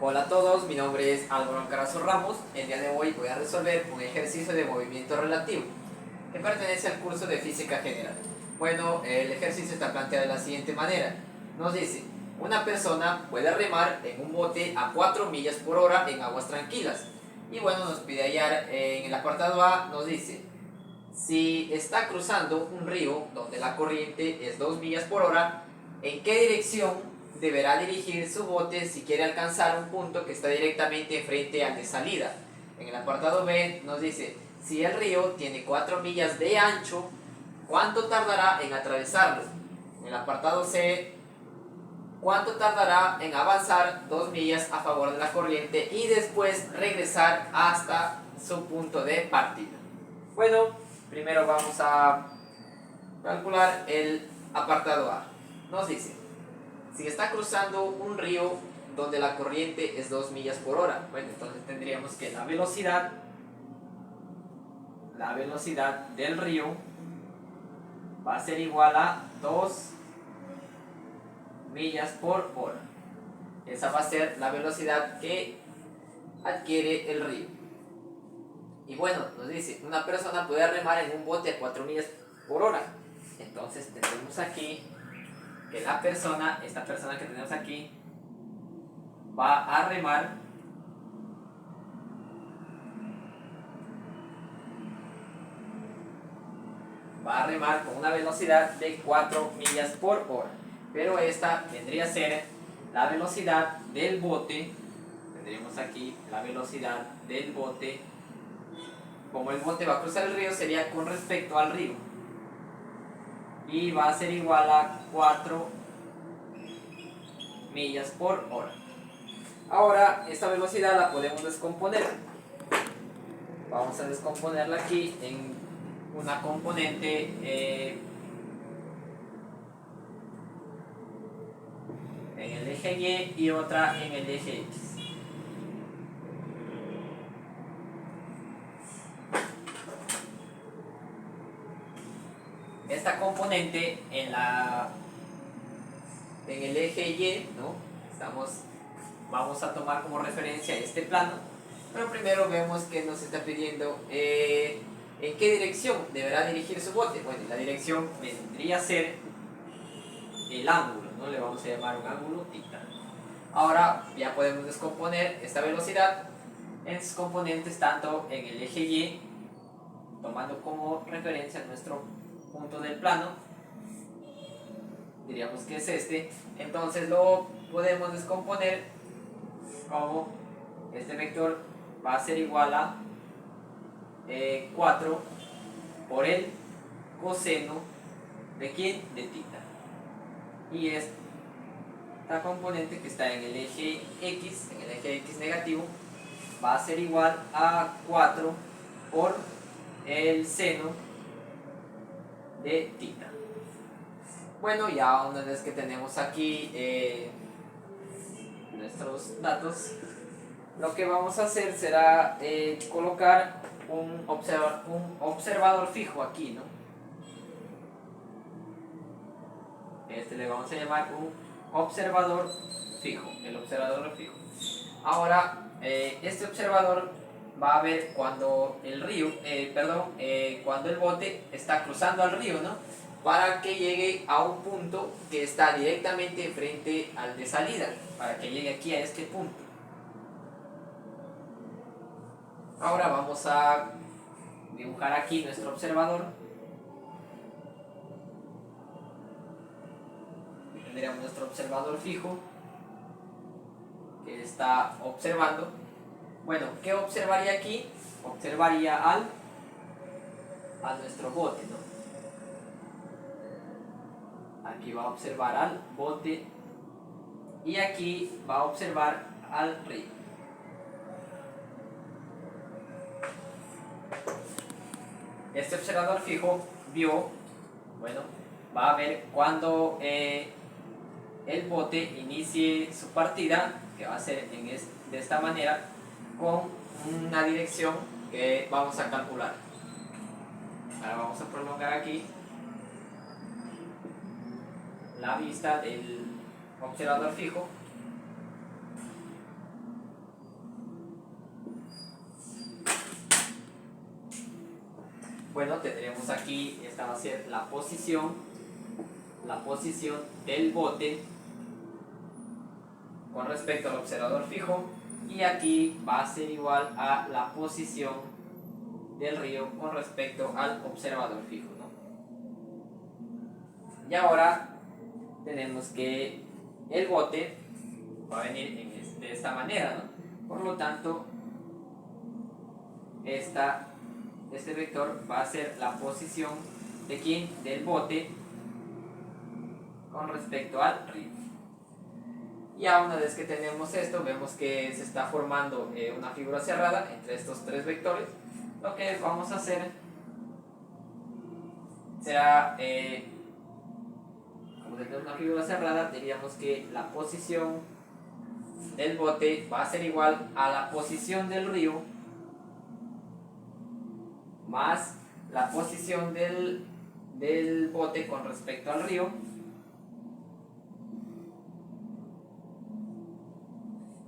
Hola a todos, mi nombre es Álvaro Carazo Ramos. El día de hoy voy a resolver un ejercicio de movimiento relativo que pertenece al curso de Física General. Bueno, el ejercicio está planteado de la siguiente manera. Nos dice, una persona puede remar en un bote a 4 millas por hora en aguas tranquilas. Y bueno, nos pide hallar en el apartado A, nos dice, si está cruzando un río donde la corriente es 2 millas por hora, ¿en qué dirección deberá dirigir su bote si quiere alcanzar un punto que está directamente frente al de salida? En el apartado B nos dice, si el río tiene 4 millas de ancho, ¿cuánto tardará en atravesarlo? En el apartado C, ¿cuánto tardará en avanzar 2 millas a favor de la corriente y después regresar hasta su punto de partida? Bueno, primero vamos a calcular el apartado A. Nos dice, si está cruzando un río donde la corriente es 2 millas por hora, bueno, entonces tendríamos que la velocidad del río va a ser igual a 2 millas por hora. Esa va a ser la velocidad que adquiere el río. Y bueno, nos dice, una persona puede remar en un bote a 4 millas por hora. Entonces tendremos aquí que esta persona que tenemos aquí, va a remar con una velocidad de 4 millas por hora. Pero esta vendría a ser la velocidad del bote. Tendríamos aquí la velocidad del bote. Como el bote va a cruzar el río, sería con respecto al río. Y va a ser igual a 4 millas por hora. Ahora, esta velocidad la podemos descomponer. Vamos a descomponerla aquí en una componente en el eje Y y otra en el eje X. Esta componente en el eje Y, ¿no? Vamos a tomar como referencia este plano, pero primero vemos que nos está pidiendo en qué dirección deberá dirigir su bote. Bueno, la dirección vendría a ser el ángulo, ¿no? Le vamos a llamar un ángulo θ. Ahora ya podemos descomponer esta velocidad en sus componentes tanto en el eje Y, tomando como referencia nuestro punto del plano, diríamos que es este. Entonces lo podemos descomponer como este vector va a ser igual a 4 por el coseno de ¿quién? De θ. Y esta componente que está en el eje X, negativo, va a ser igual a 4 por el seno de θ. Bueno, ya una vez que tenemos aquí nuestros datos, lo que vamos a hacer será colocar un observador fijo aquí, ¿no? Este le vamos a llamar un observador fijo, el observador fijo. Ahora, este observador va a ver cuando cuando el bote está cruzando al río, ¿no? Para que llegue a un punto que está directamente frente al de salida, para que llegue aquí a este punto. Ahora vamos a dibujar aquí nuestro observador. Tendríamos nuestro observador fijo que está observando. Bueno, ¿qué observaría aquí? Observaría a nuestro bote, ¿no? Aquí va a observar al bote y aquí va a observar al río. Este observador fijo va a ver cuando el bote inicie su partida, que va a ser de esta manera, con una dirección que vamos a calcular. Ahora vamos a prolongar aquí la vista del observador fijo. aquí esta va a ser la posición del bote con respecto al observador fijo, y aquí va a ser igual a la posición del río con respecto al observador fijo, ¿no? Y ahora tenemos que el bote va a venir de esta manera, ¿no? Por lo tanto, este vector va a ser la posición de ¿quién? Del bote con respecto al río. Ya una vez que tenemos esto, vemos que se está formando una figura cerrada entre estos tres vectores. Lo que vamos a hacer será, como tenemos una figura cerrada, diríamos que la posición del bote va a ser igual a la posición del río más la posición del bote con respecto al río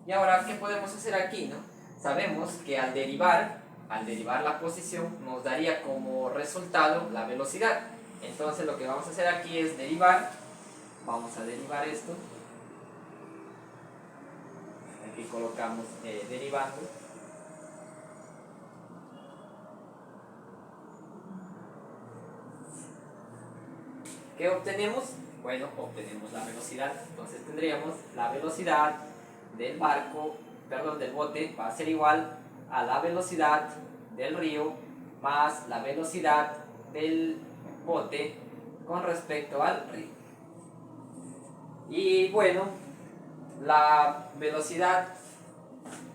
Y ahora, ¿qué podemos hacer aquí, no? Sabemos que al derivar la posición nos daría como resultado la velocidad. Entonces lo que vamos a hacer aquí es derivar. Vamos a derivar esto. Aquí colocamos derivando. ¿Qué obtenemos? Bueno, obtenemos la velocidad. Entonces tendríamos la velocidad del del bote va a ser igual a la velocidad del río más la velocidad del bote con respecto al río. Y bueno, la velocidad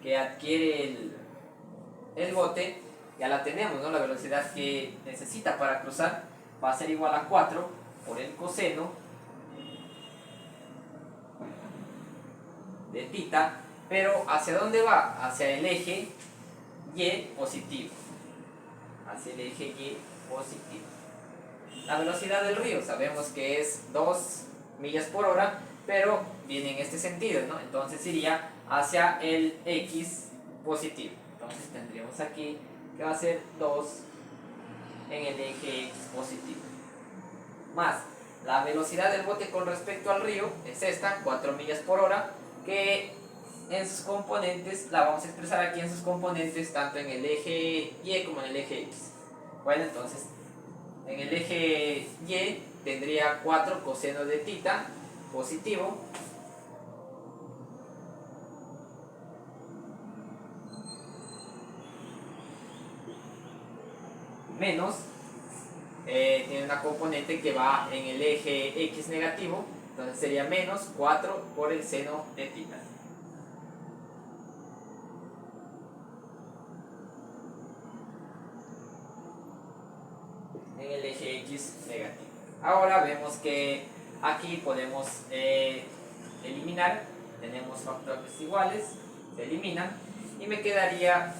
que adquiere el bote ya la tenemos, ¿no? La velocidad que necesita para cruzar va a ser igual a 4 por el coseno de θ, pero ¿hacia dónde va? Hacia el eje Y positivo. Hacia el eje Y positivo. La velocidad del río sabemos que es 2 millas por hora, pero viene en este sentido, ¿no? Entonces iría hacia el X positivo. Entonces tendríamos aquí que va a ser 2 en el eje X positivo. Más la velocidad del bote con respecto al río es esta, 4 millas por hora, que en sus componentes, la vamos a expresar aquí en sus componentes, tanto en el eje Y como en el eje X. Bueno, entonces, en el eje Y tendría 4 coseno de θ positivo menos, tiene una componente que va en el eje X negativo, entonces sería menos 4 por el seno de θ. En el eje X negativo. Ahora vemos que aquí podemos eliminar, tenemos factores iguales, se eliminan y me quedaría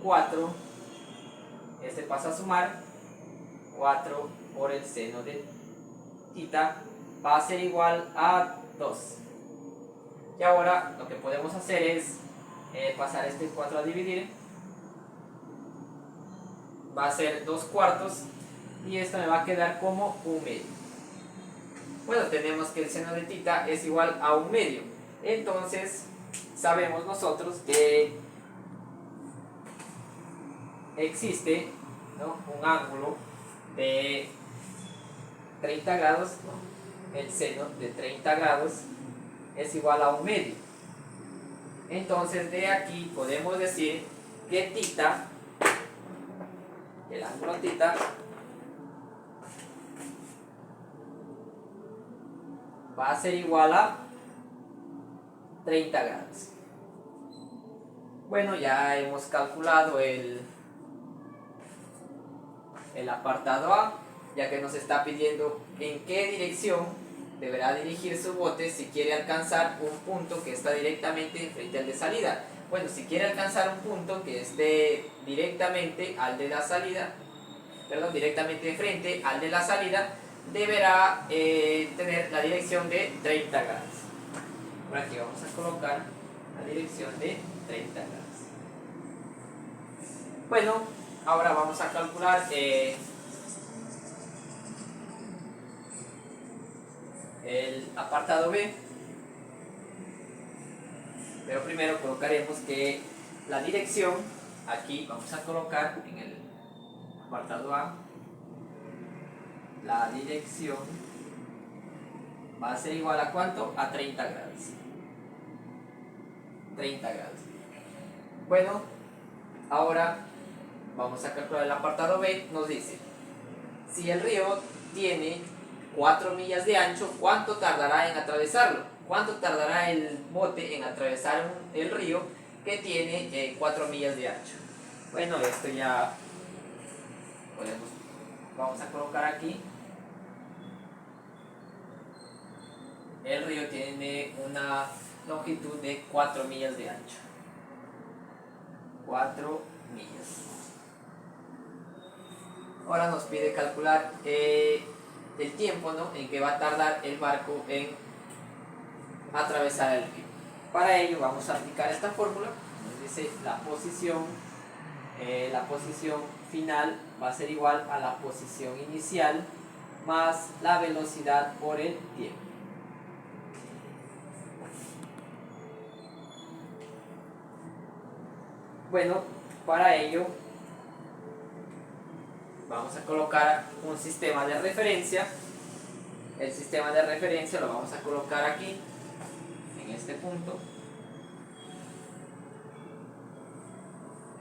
4, este pasa a sumar, 4 por el seno de θ va a ser igual a 2. Y ahora lo que podemos hacer es pasar este 4 a dividir, va a ser 2 cuartos y esto me va a quedar como 1 medio. Bueno, tenemos que el seno de θ es igual a 1 medio, entonces sabemos nosotros que existe, ¿no?, un ángulo de 30 grados, ¿no? El seno de 30 grados es igual a 1 medio. Entonces de aquí podemos decir que θ, el ángulo θ, va a ser igual a 30 grados. Bueno, ya hemos calculado el apartado A, ya que nos está pidiendo en qué dirección deberá dirigir su bote si quiere alcanzar un punto que está directamente frente al de salida. Bueno, si quiere alcanzar un punto que esté directamente al de la salida, directamente frente al de la salida, deberá tener la dirección de 30 grados. Por aquí vamos a colocar la dirección de 30 grados. Bueno, ahora vamos a calcular el apartado B, pero primero colocaremos que la dirección, aquí vamos a colocar en el apartado A, la dirección va a ser igual a ¿cuánto? A 30 grados. 30 grados. Bueno, ahora vamos a calcular el apartado B. Nos dice, si el río tiene 4 millas de ancho, ¿cuánto tardará en atravesarlo? ¿Cuánto tardará el bote en atravesar el río que tiene 4 millas de ancho? Bueno, esto ya vamos a colocar aquí. El río tiene una longitud de 4 millas de ancho. 4 millas. Ahora nos pide calcular el tiempo, ¿no?, en que va a tardar el barco en atravesar el río. Para ello vamos a aplicar esta fórmula. Nos dice la posición final va a ser igual a la posición inicial más la velocidad por el tiempo. Bueno, para ello vamos a colocar un sistema de referencia. El sistema de referencia lo vamos a colocar aquí, en este punto.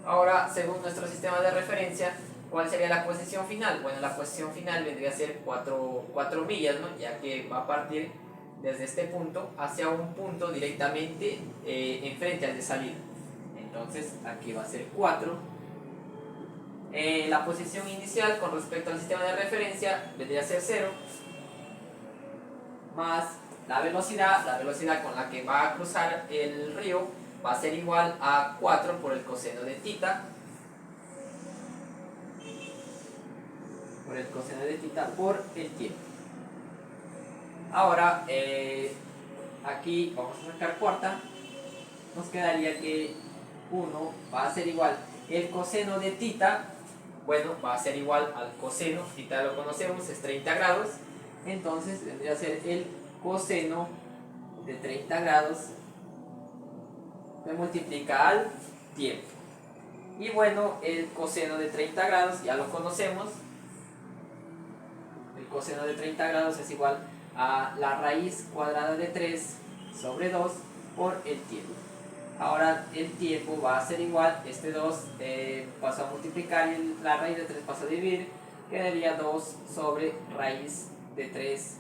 Ahora, según nuestro sistema de referencia, ¿cuál sería la posición final? Bueno, la posición final vendría a ser 4 millas, ¿no?, ya que va a partir desde este punto hacia un punto directamente enfrente al de salida. Entonces aquí va a ser 4. La posición inicial con respecto al sistema de referencia vendría a ser 0, más la velocidad con la que va a cruzar el río va a ser igual a 4 por el coseno de tita, por el tiempo. Ahora, aquí vamos a sacar cuarta. Nos quedaría que 1 va a ser igual, el coseno de tita, bueno, va a ser igual al coseno, tita lo conocemos, es 30 grados, entonces vendría a ser el coseno de 30 grados se multiplica al tiempo. Y bueno, el coseno de 30 grados ya lo conocemos, el coseno de 30 grados es igual a la raíz cuadrada de 3 sobre 2 por el tiempo. Ahora el tiempo va a ser igual, este 2 pasó a multiplicar y la raíz de 3 pasó a dividir, quedaría 2 sobre raíz de 3.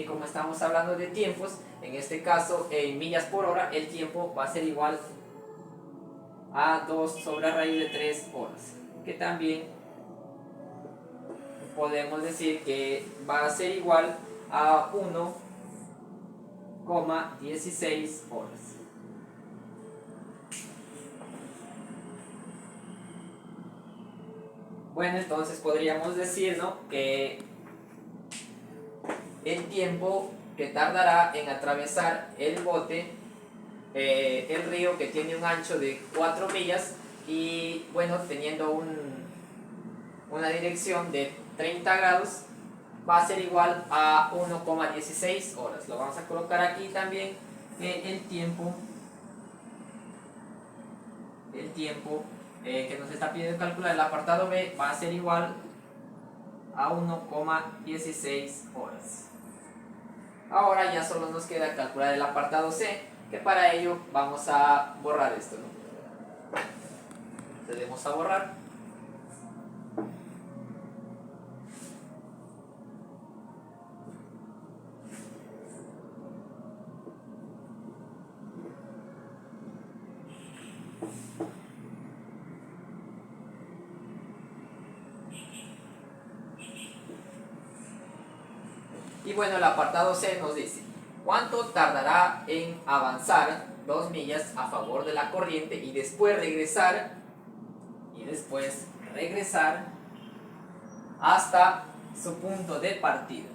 Como estamos hablando de tiempos, en este caso en millas por hora, el tiempo va a ser igual a 2 sobre raíz de 3 horas, que también podemos decir que va a ser igual a 1,16 horas. Bueno, entonces podríamos decir, ¿no?, que el tiempo que tardará en atravesar el bote, el río, que tiene un ancho de 4 millas y, bueno, teniendo una dirección de 30 grados, va a ser igual a 1,16 horas. Lo vamos a colocar aquí también, el tiempo que nos está pidiendo calcular el apartado B va a ser igual a 1,16 horas. Ahora ya solo nos queda calcular el apartado C, que para ello vamos a borrar esto, ¿no? Le damos a borrar. Y bueno, el apartado C nos dice, ¿cuánto tardará en avanzar 2 millas a favor de la corriente y después regresar hasta su punto de partida?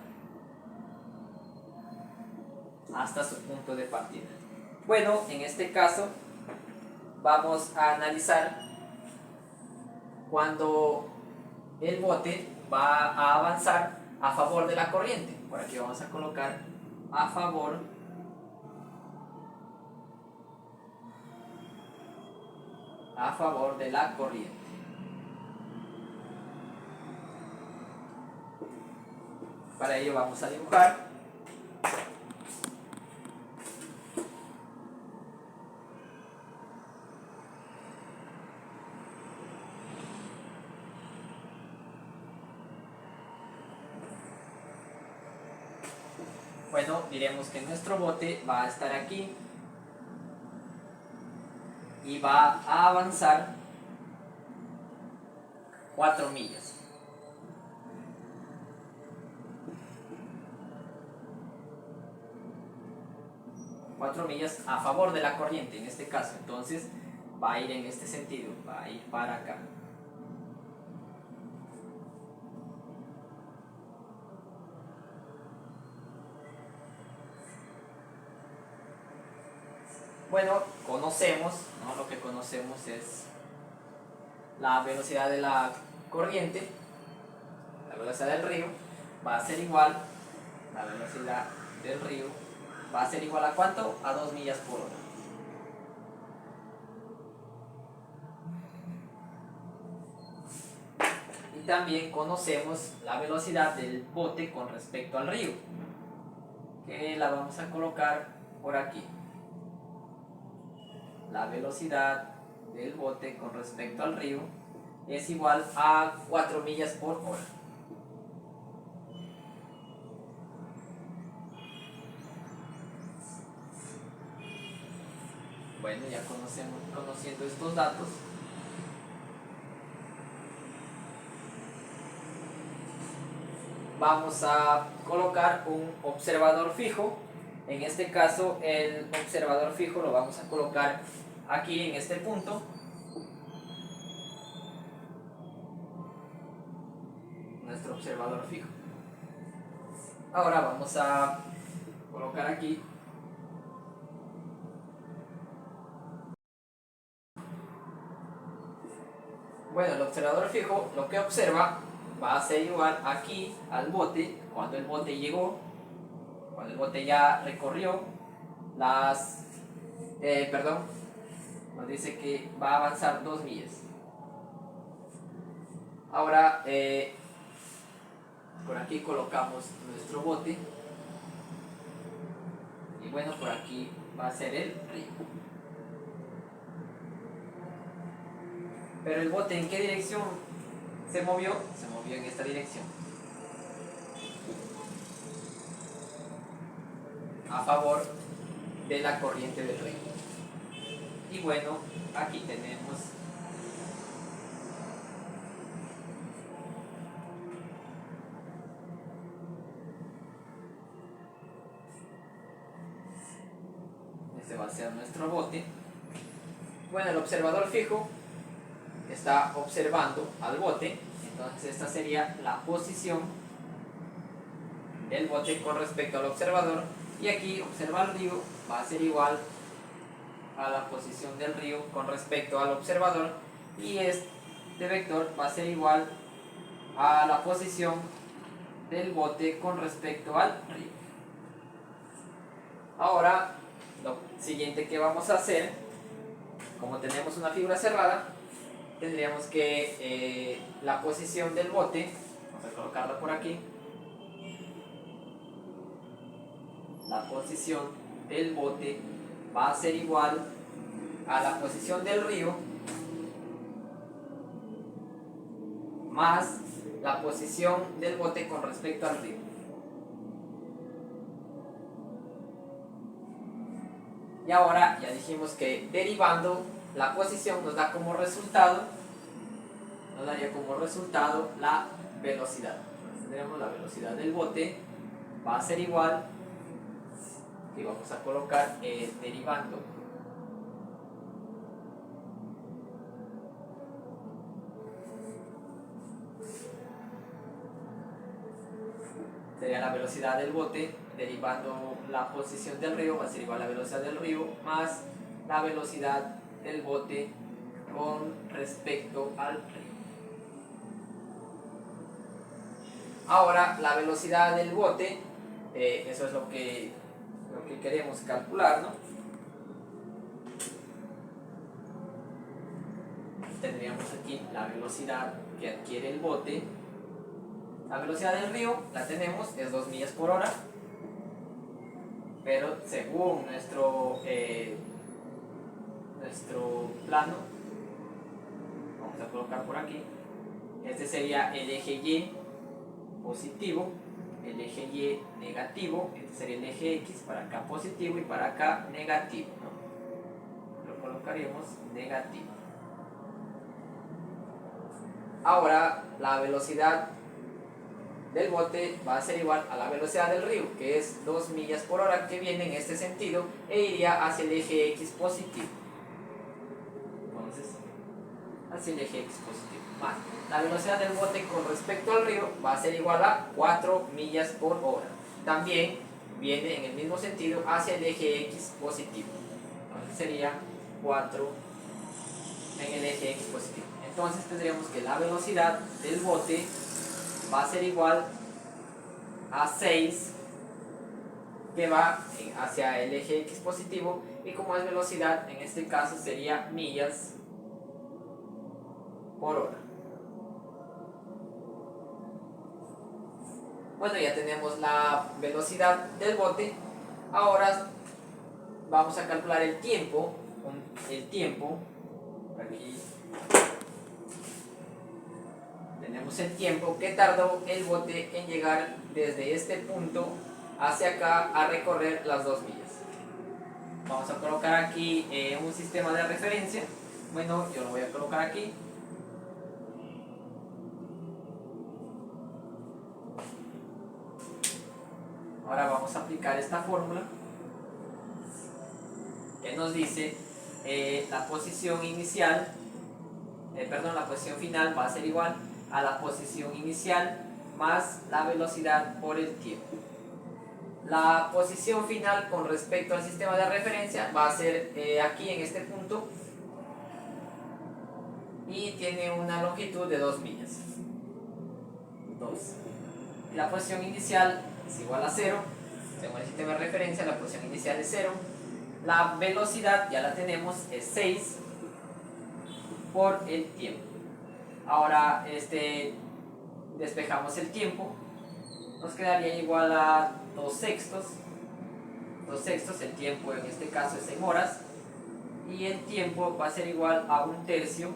Bueno, en este caso vamos a analizar cuando el bote va a avanzar a favor de la corriente. Por aquí vamos a colocar a favor de la corriente. Para ello vamos a dibujar bueno, diremos que nuestro bote va a estar aquí y va a avanzar 4 millas. A favor de la corriente en este caso, entonces va a ir en este sentido, va a ir para acá. Bueno, conocemos, ¿no? Lo que conocemos es la velocidad de la corriente, la velocidad del río va a ser igual, la velocidad del río va a ser igual a ¿cuánto? A 2 millas por hora. Y también conocemos la velocidad del bote con respecto al río, que la vamos a colocar por aquí. La velocidad del bote con respecto al río es igual a 4 millas por hora. Bueno, ya conociendo estos datos, vamos a colocar un observador fijo. En este caso, el observador fijo lo vamos a colocar aquí en este punto. Nuestro observador fijo. Ahora vamos a colocar aquí bueno, el observador fijo lo que observa va a ser igual aquí al bote cuando el bote llegó, cuando el bote ya recorrió las nos dice que va a avanzar 2 millas. Ahora por aquí colocamos nuestro bote y bueno, por aquí va a ser el río. Pero el bote, ¿en qué dirección se movió? Se movió en esta dirección, a favor de la corriente del río. Y bueno, aquí tenemos este va a ser nuestro bote. Bueno, el observador fijo está observando al bote, entonces esta sería la posición del bote con respecto al observador, y aquí observa el río va a ser igual a la posición del río con respecto al observador, y este vector va a ser igual a la posición del bote con respecto al río. Ahora lo siguiente que vamos a hacer, como tenemos una figura cerrada, tendríamos que la posición del bote, vamos a colocarla por aquí, la posición del bote va a ser igual a la posición del río más la posición del bote con respecto al río. Y ahora ya dijimos que derivando la posición nos da como resultado, nos daría como resultado la velocidad. Entonces tendremos la velocidad del bote va a ser igual, y vamos a colocar derivando sería la velocidad del bote derivando la posición del río va a ser igual a la velocidad del río más la velocidad del bote con respecto al río. Ahora la velocidad del bote, eso es lo que que queremos calcular, ¿no? Tendríamos aquí la velocidad que adquiere el bote. La velocidad del río la tenemos, es 2 millas por hora, pero según nuestro plano, vamos a colocar por aquí, este sería el eje Y positivo, el eje Y negativo, este sería el eje X, para acá positivo y para acá negativo, ¿no? Lo colocaríamos negativo. Ahora la velocidad del bote va a ser igual a la velocidad del río, que es 2 millas por hora, que viene en este sentido e iría hacia el eje X positivo. Entonces, hacia el eje X positivo. Más la velocidad del bote con respecto al río va a ser igual a 4 millas por hora. También viene en el mismo sentido hacia el eje X positivo. Entonces sería 4 en el eje X positivo. Entonces tendríamos que la velocidad del bote va a ser igual a 6, que va hacia el eje X positivo, y como es velocidad, en este caso sería millas por hora. Bueno, ya tenemos la velocidad del bote. Ahora vamos a calcular el tiempo. Aquí tenemos el tiempo que tardó el bote en llegar desde este punto hacia acá a recorrer las 2 millas. Vamos a colocar aquí un sistema de referencia. Bueno, yo lo voy a colocar aquí. Ahora vamos a aplicar esta fórmula que nos dice la posición inicial, la posición final va a ser igual a la posición inicial más la velocidad por el tiempo. La posición final con respecto al sistema de referencia va a ser aquí en este punto, y tiene una longitud de 2 millas. 2. Y la posición inicial es igual a 0. Según el sistema de referencia, la posición inicial es 0. La velocidad ya la tenemos, es 6 por el tiempo. Ahora despejamos el tiempo, nos quedaría igual a 2/6. 2/6, el tiempo en este caso es en horas, y el tiempo va a ser igual a 1/3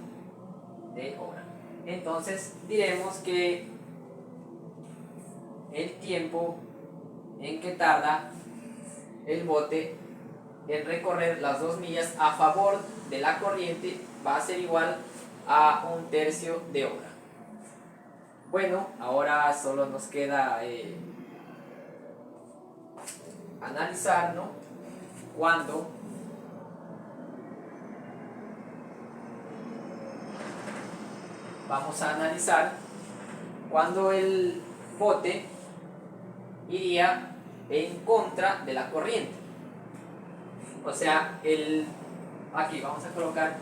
de hora. Entonces diremos que el tiempo en que tarda el bote en recorrer las 2 millas a favor de la corriente va a ser igual a 1/3 de hora. Bueno, ahora solo nos queda analizar, ¿no? Vamos a analizar cuando el bote iría en contra de la corriente. O sea, aquí vamos a colocar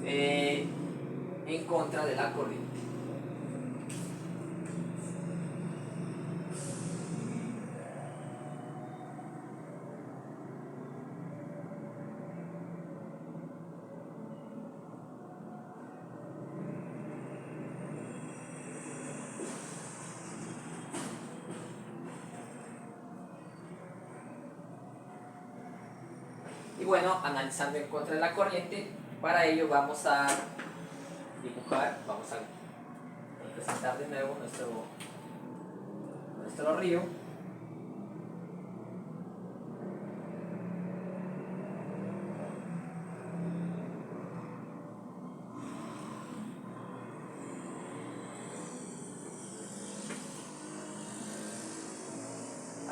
en contra de la corriente. Y bueno, analizando en contra de la corriente, para ello vamos a dibujar, vamos a representar de nuevo nuestro río.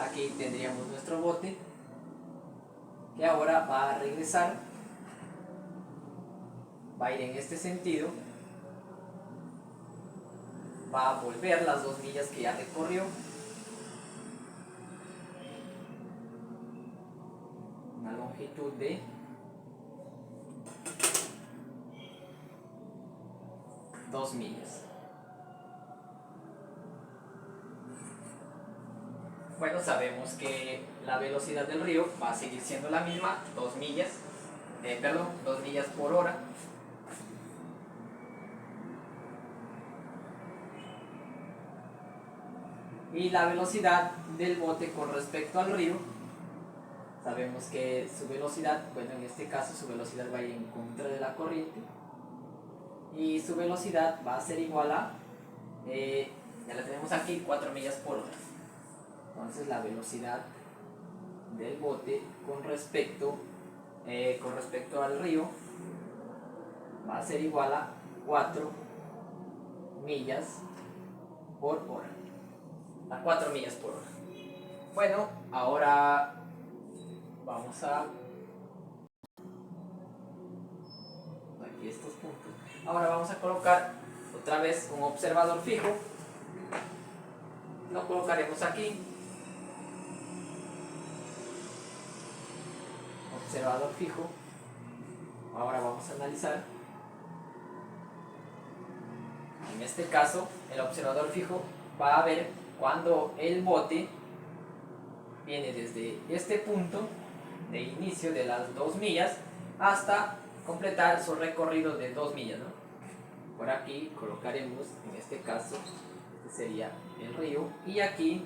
Aquí tendríamos nuestro bote, que ahora va a regresar, va a ir en este sentido, va a volver las 2 millas que ya recorrió, una longitud de 2 millas. Bueno, sabemos que la velocidad del río va a seguir siendo la misma, 2 millas, 2 millas por hora. Y la velocidad del bote con respecto al río, sabemos que su velocidad, bueno, en este caso su velocidad va a ir en contra de la corriente. Y su velocidad va a ser igual a, ya la tenemos aquí, 4 millas por hora. Entonces la velocidad del bote con respecto al río va a ser igual a 4 millas por hora. A 4 millas por hora. Bueno, ahora vamos a... aquí estos puntos. Ahora vamos a colocar otra vez un observador fijo. Lo colocaremos aquí. Observador fijo. Ahora vamos a analizar. En este caso, el observador fijo va a ver cuando el bote viene desde este punto de inicio de las 2 millas hasta completar su recorrido de 2 millas, ¿no? Por aquí colocaremos, en este caso, este sería el río, y aquí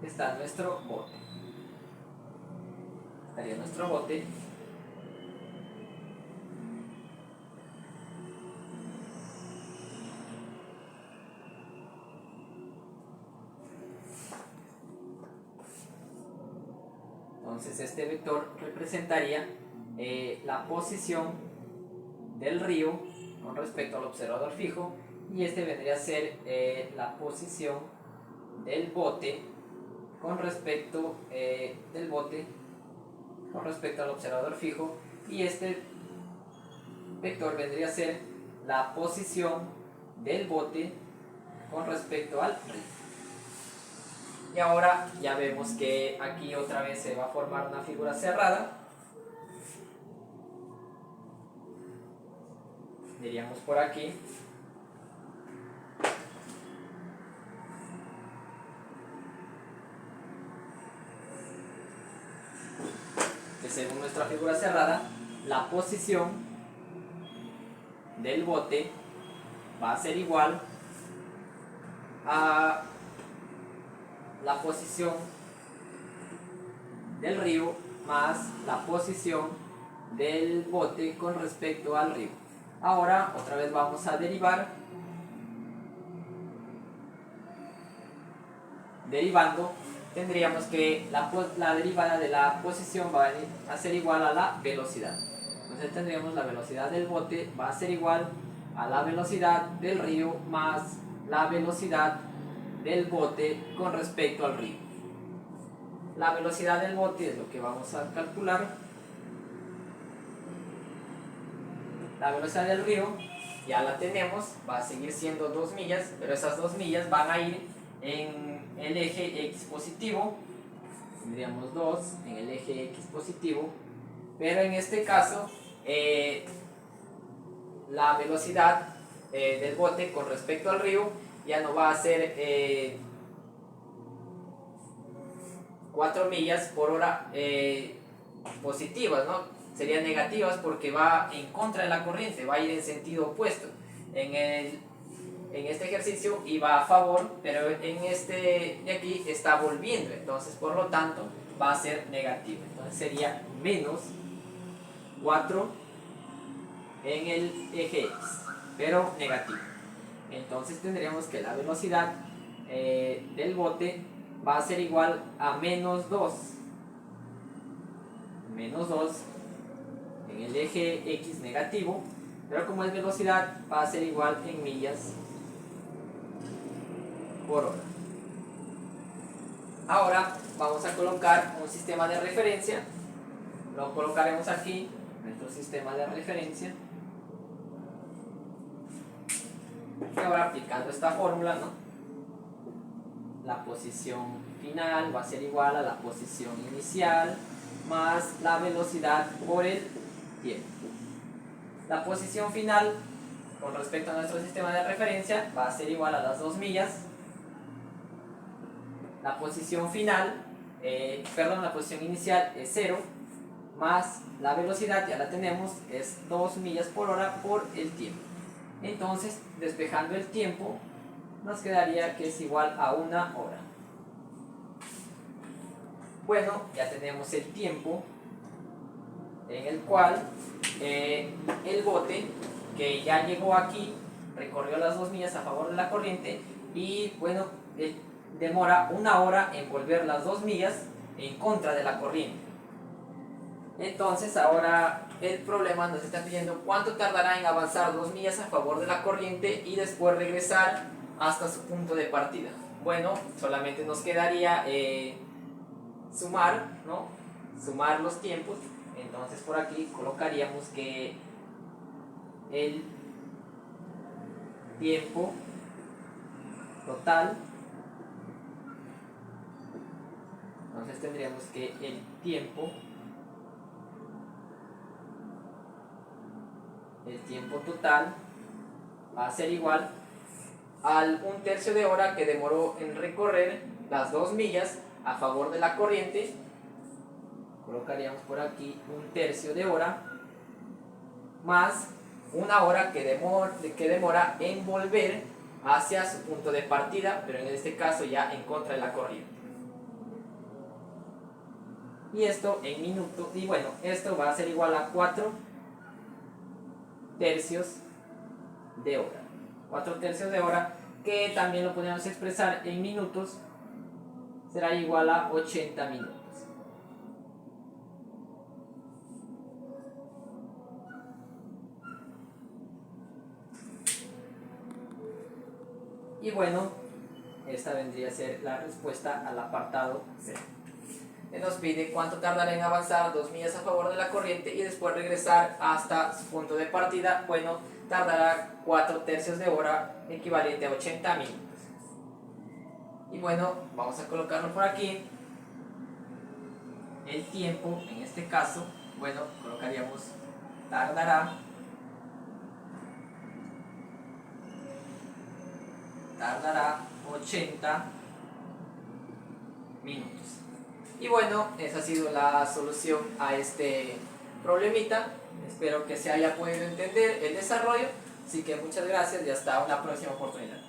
está nuestro bote. Estaría nuestro bote. Entonces este vector representaría la posición del río con respecto al observador fijo, y este vendría a ser la posición del bote con respecto al observador fijo, y este vector vendría a ser la posición del bote con respecto al río. Y ahora ya vemos que aquí otra vez se va a formar una figura cerrada. Diríamos por aquí. Que según nuestra figura cerrada, la posición del bote va a ser igual a la posición del río más la posición del bote con respecto al río. Ahora otra vez vamos a derivar. Derivando, tendríamos que la derivada de la posición va a ser igual a la velocidad. Entonces tendríamos la velocidad del bote va a ser igual a la velocidad del río más la velocidad del bote con respecto al río. La velocidad del bote es lo que vamos a calcular. La velocidad del río ya la tenemos, va a seguir siendo 2 millas, pero esas 2 millas van a ir en el eje X positivo. Tendríamos 2 en el eje X positivo, pero en este caso la velocidad del bote con respecto al río ya no va a ser 4 millas por hora positivas, ¿no? Serían negativas porque va en contra de la corriente, va a ir en sentido opuesto. En este ejercicio iba a favor, pero en este de aquí está volviendo, entonces por lo tanto va a ser negativo. Entonces sería menos 4 en el eje X, pero negativo. Entonces tendríamos que la velocidad del bote va a ser igual a menos 2. Menos 2 en el eje X negativo, pero como es velocidad va a ser igual en millas por hora. Ahora vamos a colocar un sistema de referencia. Lo colocaremos aquí, nuestro sistema de referencia. Y ahora aplicando esta fórmula, ¿no? La posición final va a ser igual a la posición inicial más la velocidad por el tiempo. La posición final con respecto a nuestro sistema de referencia va a ser igual a las 2 millas la posición final, la posición inicial es 0, más la velocidad, ya la tenemos, es 2 millas por hora por el tiempo. Entonces, despejando el tiempo, nos quedaría que es igual a 1 hora. Bueno, ya tenemos el tiempo en el cual el bote que ya llegó aquí recorrió las 2 millas a favor de la corriente y bueno, demora 1 hora en volver las 2 millas en contra de la corriente. Entonces ahora el problema nos está pidiendo cuánto tardará en avanzar 2 millas a favor de la corriente y después regresar hasta su punto de partida. Bueno, solamente nos quedaría sumar, ¿no? Sumar los tiempos. Entonces por aquí colocaríamos que el tiempo total, entonces tendríamos que el tiempo total va a ser igual al 1/3 de hora que demoró en recorrer las 2 millas a favor de la corriente. Colocaríamos por aquí 1/3 de hora más 1 hora que demora en volver hacia su punto de partida, pero en este caso ya en contra de la corriente. Y esto en minutos, y bueno, esto va a ser igual a 4/3 de hora. 4/3 de hora, que también lo podemos expresar en minutos, será igual a 80 minutos. Y bueno, esta vendría a ser la respuesta al apartado C. Nos pide cuánto tardará en avanzar 2 millas a favor de la corriente y después regresar hasta su punto de partida. Bueno, tardará 4/3 de hora, equivalente a 80 minutos. Y bueno, vamos a colocarlo por aquí. El tiempo, en este caso, bueno, colocaríamos tardará 80 minutos. Y bueno, esa ha sido la solución a este problemita. Espero que se haya podido entender el desarrollo. Así que muchas gracias y hasta una próxima oportunidad.